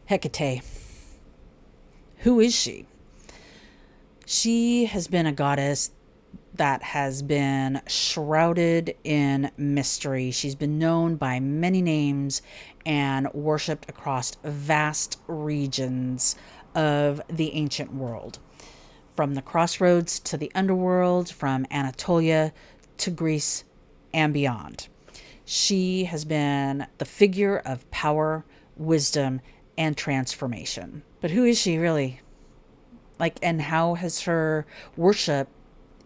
Hekate. Who is she? She has been a goddess that has been shrouded in mystery. She's been known by many names and worshipped across vast regions of the ancient world, from the Crossroads to the underworld, from Anatolia to Greece and beyond. She has been the figure of power, wisdom, and transformation. But who is she really? And how has her worship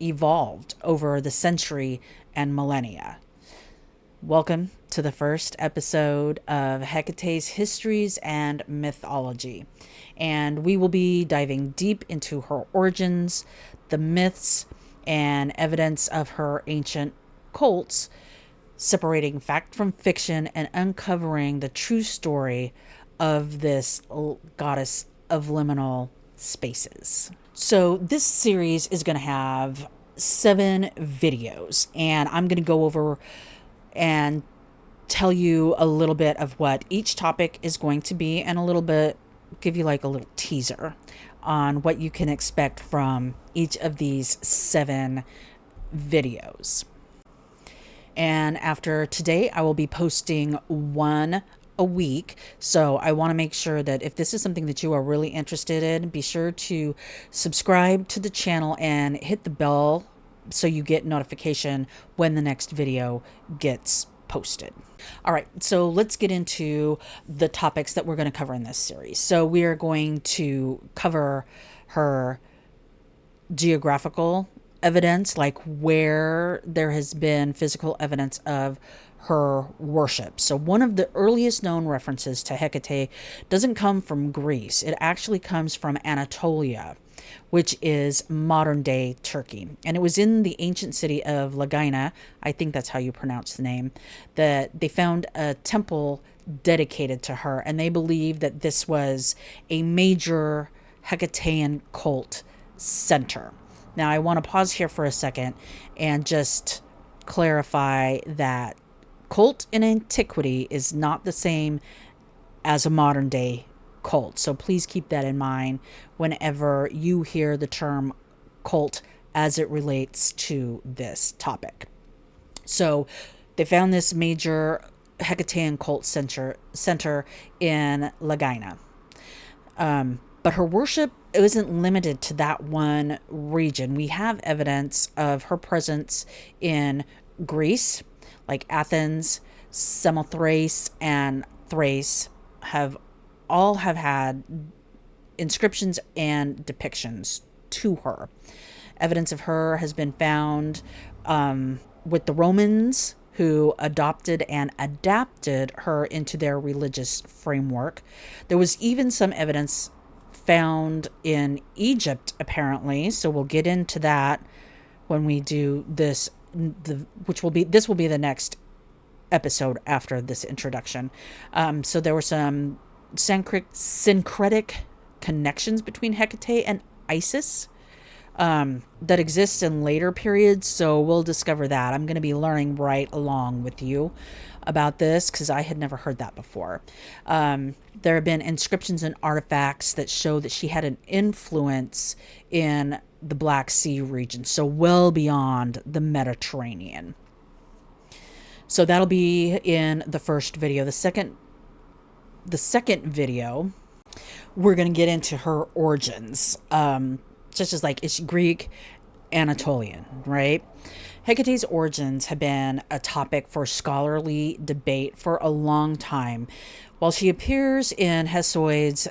evolved over the century and millennia? Welcome to the first episode of Hecate's Histories and Mythology. And we will be diving deep into her origins, the myths, and evidence of her ancient cults, separating fact from fiction and uncovering the true story of this goddess of liminal spaces. So this series is going to have 7 videos, and I'm going to go over and tell you a little bit of what each topic is going to be, and a little bit give you like a little teaser on what you can expect from each of these 7 videos. And after today, I will be posting one a week. So I want to make sure that if this is something that you are really interested in, be sure to subscribe to the channel and hit the bell so you get notification when the next video gets posted. All right, so let's get into the topics that we're going to cover in this series. So we are going to cover her geographical evidence, like where there has been physical evidence of her worship. So one of the earliest known references to Hekate doesn't come from Greece. It actually comes from Anatolia, which is modern day Turkey. And it was in the ancient city of Lagina, I think that's how you pronounce the name, that they found a temple dedicated to her. And they believe that this was a major Hecatean cult center. Now, I want to pause here for a second and just clarify that cult in antiquity is not the same as a modern day cult. So please keep that in mind whenever you hear the term cult as it relates to this topic. So they found this major Hecatean cult center in Lagina. But her worship isn't limited to that one region. We have evidence of her presence in Greece, like Athens, Samothrace, and Thrace have had inscriptions and depictions to her. Evidence of her has been found with the Romans, who adopted and adapted her into their religious framework. There was even some evidence found in Egypt, apparently. So we'll get into that when we do this, this will be the next episode after this introduction. So there were some syncretic connections between Hecate and Isis that exists in later periods. So we'll discover that. I'm going to be learning right along with you about this because I had never heard that before. There have been inscriptions and artifacts that show that she had an influence in the Black Sea region, so well beyond the Mediterranean. So that'll be in the first video. The second video, we're going to get into her origins, such as like, is she Greek, Anatolian, right? Hecate's origins have been a topic for scholarly debate for a long time. While she appears in Hesiod's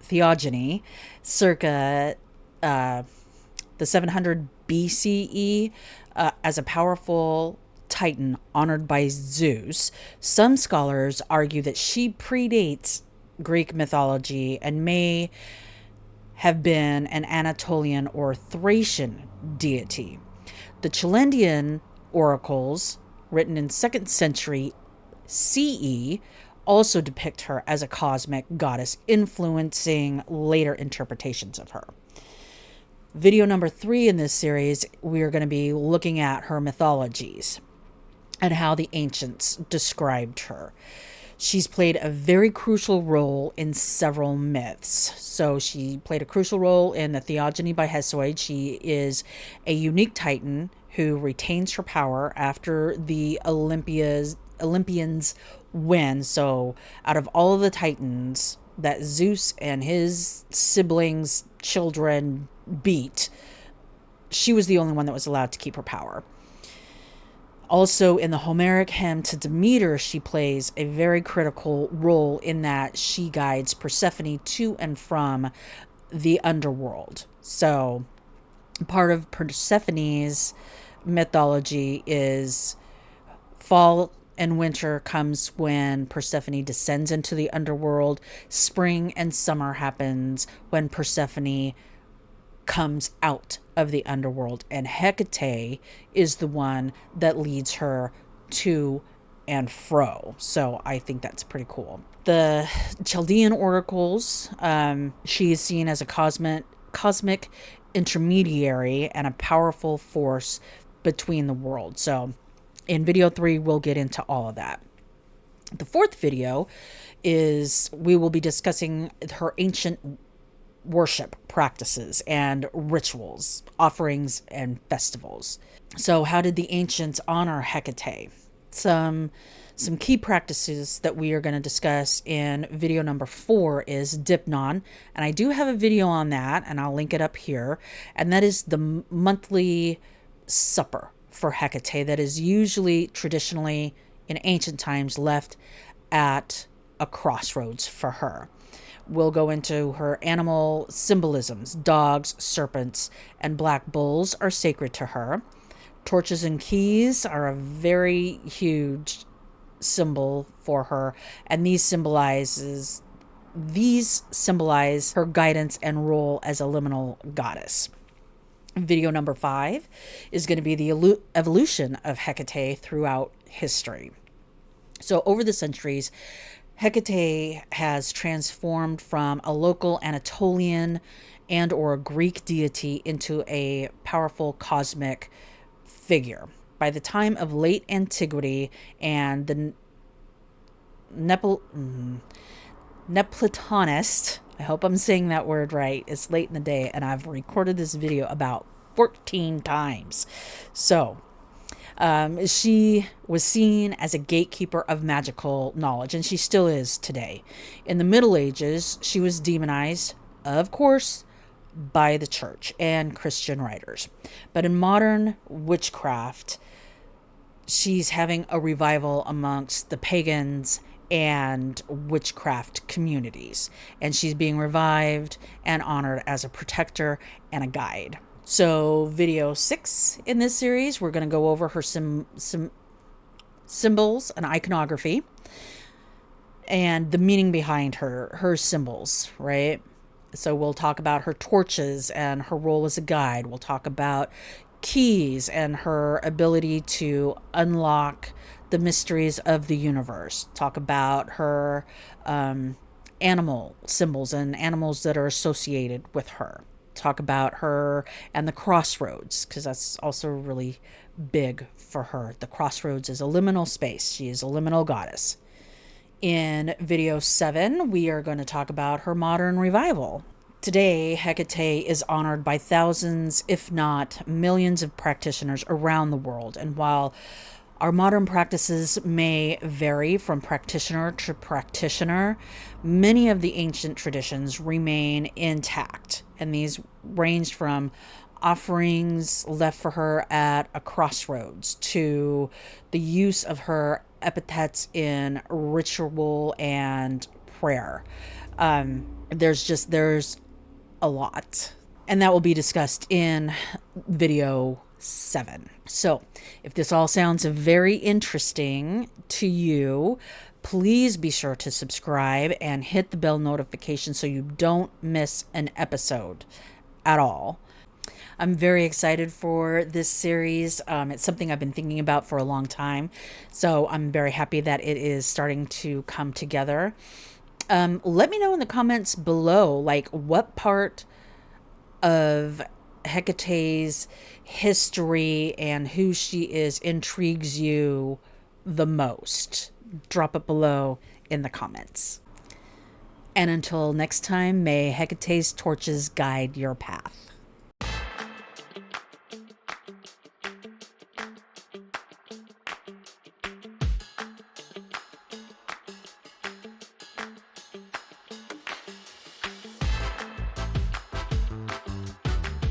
Theogony, circa the 700 BCE, as a powerful Titan honored by Zeus, some scholars argue that she predates Greek mythology and may have been an Anatolian or Thracian deity. The Chaldean oracles, written in 2nd century CE, also depict her as a cosmic goddess, influencing later interpretations of her. Video number 3 in this series, we're going to be looking at her mythologies and how the ancients described her. She's played a very crucial role in several myths. So she played a crucial role in the Theogony by Hesiod. She is a unique titan who retains her power after the Olympians win. So out of all of the titans that Zeus and his siblings, children beat, she was the only one that was allowed to keep her power. Also, in the Homeric hymn to Demeter, she plays a very critical role in that she guides Persephone to and from the underworld. So, part of Persephone's mythology is fall and winter comes when Persephone descends into the underworld. Spring and summer happens when Persephone comes out of the underworld, and Hekate is the one that leads her to and fro. So I think that's pretty cool. The Chaldean oracles, she is seen as a cosmic intermediary and a powerful force between the worlds. So in video 3, we'll get into all of that. The fourth video is we will be discussing her ancient worship practices and rituals, offerings, and festivals. So how did the ancients honor Hekate? Some key practices that we are going to discuss in video number 4 is Dipnon, and I do have a video on that, and I'll link it up here, and that is the monthly supper for Hekate that is usually traditionally in ancient times left at a crossroads for her. We'll go into her animal symbolisms. Dogs, serpents, and black bulls are sacred to her. Torches and keys are a very huge symbol for her, and these symbolize her guidance and role as a liminal goddess. Video number 5 is going to be the evolution of Hekate throughout history. So over the centuries, Hekate has transformed from a local Anatolian and or Greek deity into a powerful cosmic figure. By the time of late antiquity and the Neoplatonist, I hope I'm saying that word right, it's late in the day and I've recorded this video about 14 times. So she was seen as a gatekeeper of magical knowledge, and she still is today. In the Middle Ages, she was demonized, of course, by the church and Christian writers. But in modern witchcraft, she's having a revival amongst the pagans and witchcraft communities, and she's being revived and honored as a protector and a guide. So video 6 in this series, we're going to go over her symbols and iconography and the meaning behind her symbols, right? So we'll talk about her torches and her role as a guide. We'll talk about keys and her ability to unlock the mysteries of the universe. Talk about her animal symbols and animals that are associated with her. Talk about her and the crossroads, because that's also really big for her. The crossroads is a liminal space. She is a liminal goddess. In video 7, we are going to talk about her modern revival. Today, Hekate is honored by thousands, if not millions, of practitioners around the world. And while our modern practices may vary from practitioner to practitioner, many of the ancient traditions remain intact, and these range from offerings left for her at a crossroads to the use of her epithets in ritual and prayer. There's a lot, and that will be discussed in video 7. So if this all sounds very interesting to you, please be sure to subscribe and hit the bell notification so you don't miss an episode at all. I'm very excited for this series. It's something I've been thinking about for a long time, so I'm very happy that it is starting to come together. Let me know in the comments below, like, what part of Hecate's history and who she is intrigues you the most. Drop it below in the comments. And until next time, may Hecate's torches guide your path.